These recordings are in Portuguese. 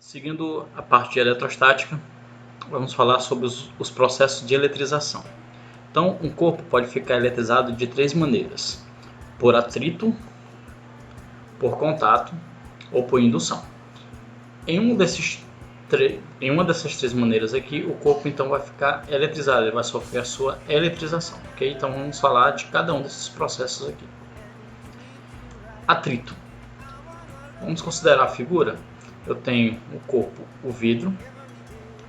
Seguindo a parte de eletrostática, vamos falar sobre os processos de eletrização. Então, um corpo pode ficar eletrizado de três maneiras: por atrito, por contato ou por indução. Em uma dessas três maneiras aqui, o corpo então vai ficar eletrizado, ele vai sofrer a sua eletrização. Ok? Então vamos falar de cada um desses processos aqui. Atrito. Vamos considerar a figura. Eu tenho o corpo, o vidro,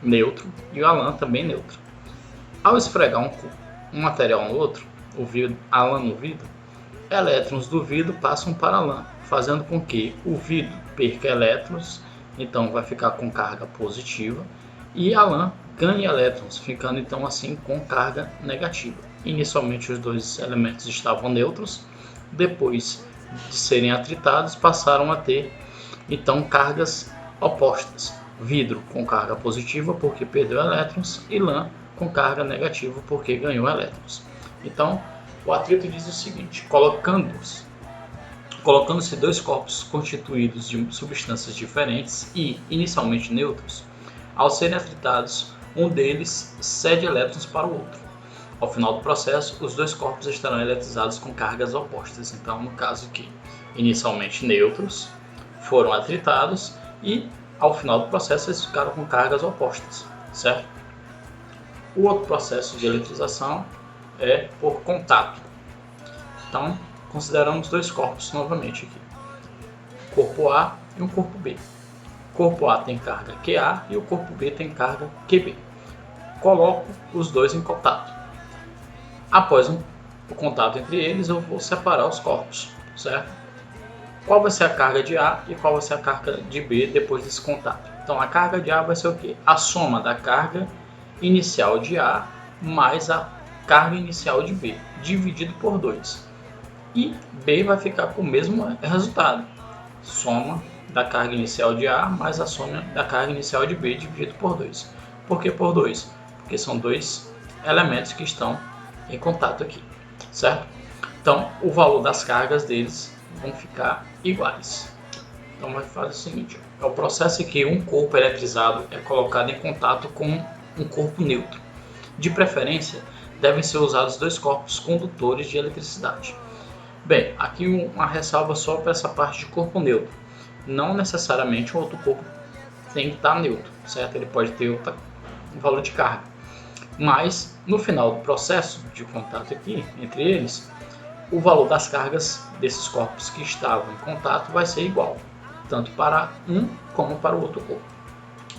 neutro, e a lã também neutro. Ao esfregar um material no outro, a lã no vidro, elétrons do vidro passam para a lã, fazendo com que o vidro perca elétrons, então vai ficar com carga positiva, e a lã ganhe elétrons, ficando então assim com carga negativa. Inicialmente os dois elementos estavam neutros, depois de serem atritados passaram a ter então cargas opostas: vidro com carga positiva porque perdeu elétrons e lã com carga negativa porque ganhou elétrons. Então o atrito diz o seguinte: colocando-se dois corpos constituídos de substâncias diferentes e inicialmente neutros, ao serem atritados, um deles cede elétrons para o outro. Ao final do processo, os dois corpos estarão eletrizados com cargas opostas. Então, no caso aqui, inicialmente neutros foram atritados e ao final do processo eles ficaram com cargas opostas, certo? O outro processo de eletrização é por contato. Então, consideramos dois corpos novamente aqui: corpo A e um corpo B. O corpo A tem carga QA e o corpo B tem carga QB. Coloco os dois em contato. Após o contato entre eles, eu vou separar os corpos, certo? Qual vai ser a carga de A e qual vai ser a carga de B depois desse contato? Então, a carga de A vai ser o quê? A soma da carga inicial de A mais a carga inicial de B, dividido por 2. E B vai ficar com o mesmo resultado: soma da carga inicial de A mais a soma da carga inicial de B, dividido por 2. Por que por 2? Porque são dois elementos que estão em contato aqui, certo? Então, o valor das cargas deles vão ficar iguais. Então, vai fazer o seguinte: é o processo em que um corpo eletrizado é colocado em contato com um corpo neutro. De preferência, devem ser usados dois corpos condutores de eletricidade. Bem, aqui uma ressalva só para essa parte de corpo neutro. Não necessariamente um outro corpo tem que estar neutro, certo? Ele pode ter um valor de carga. Mas, no final do processo de contato aqui, entre eles, o valor das cargas desses corpos que estavam em contato vai ser igual, tanto para um como para o outro corpo.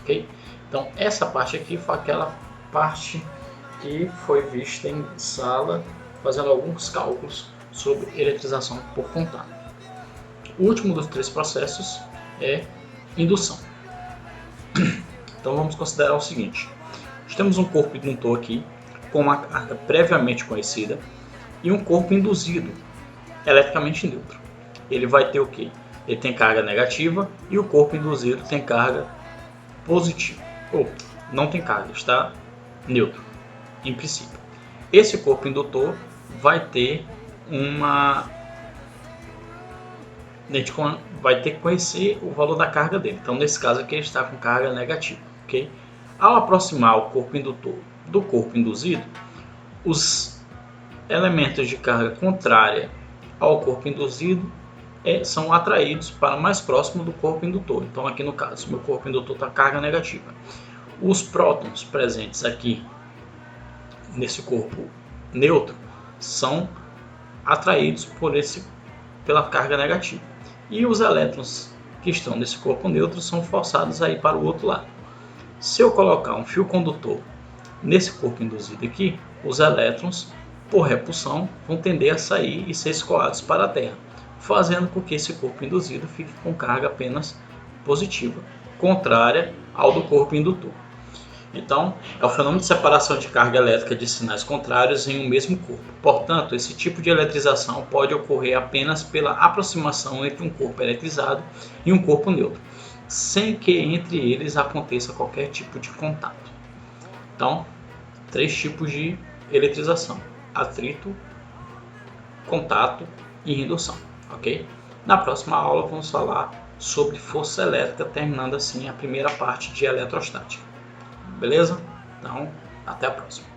Ok? Então, essa parte aqui foi aquela parte que foi vista em sala, fazendo alguns cálculos sobre eletrização por contato. O último dos três processos é indução. Então, vamos considerar o seguinte: nós temos um corpo indutor aqui com uma carga previamente conhecida e um corpo induzido eletricamente neutro. Ele vai ter o quê? Ele tem carga negativa e o corpo induzido tem carga positiva. Ou não tem carga, está neutro em princípio. Esse corpo indutor vai ter vai ter que conhecer o valor da carga dele. Então, nesse caso aqui, ele está com carga negativa. Okay? Ao aproximar o corpo indutor do corpo induzido, os elementos de carga contrária ao corpo induzido são atraídos para mais próximo do corpo indutor. Então, aqui no caso, meu corpo indutor está carga negativa. Os prótons presentes aqui nesse corpo neutro são atraídos pela carga negativa. E os elétrons que estão nesse corpo neutro são forçados a ir para o outro lado. Se eu colocar um fio condutor nesse corpo induzido aqui, os elétrons, por repulsão, vão tender a sair e ser escoados para a Terra, fazendo com que esse corpo induzido fique com carga apenas positiva, contrária ao do corpo indutor. Então, é o fenômeno de separação de carga elétrica de sinais contrários em um mesmo corpo. Portanto, esse tipo de eletrização pode ocorrer apenas pela aproximação entre um corpo eletrizado e um corpo neutro, sem que entre eles aconteça qualquer tipo de contato. Então, três tipos de eletrização: atrito, contato e indução. Ok? Na próxima aula vamos falar sobre força elétrica, terminando assim a primeira parte de eletrostática. Beleza? Então, até a próxima.